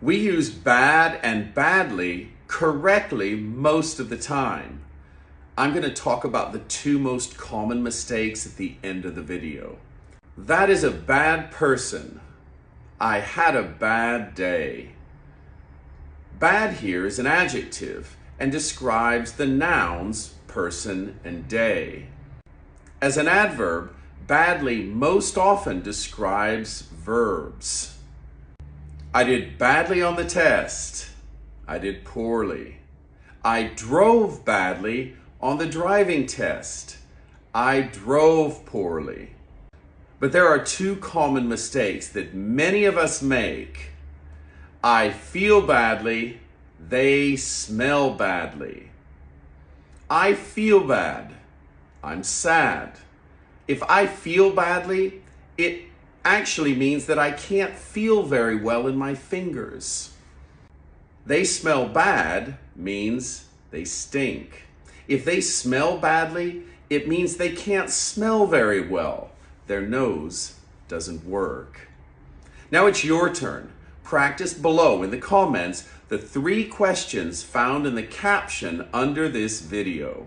We use bad and badly correctly most of the time. I'm going to talk about the two most common mistakes at the end of the video. That is a bad person. I had a bad day. Bad here is an adjective and describes the nouns person and day. As an adverb, badly most often describes verbs. I did badly on the test. I did poorly. I drove badly on the driving test. I drove poorly. But there are two common mistakes that many of us make. I feel badly. They smell badly. I feel bad. I'm sad. If I feel badly, it actually means that I can't feel very well in my fingers. They smell bad means they stink. If they smell badly, it means they can't smell very well. Their nose doesn't work. Now it's your turn. Practice below in the comments the 3 questions found in the caption under this video.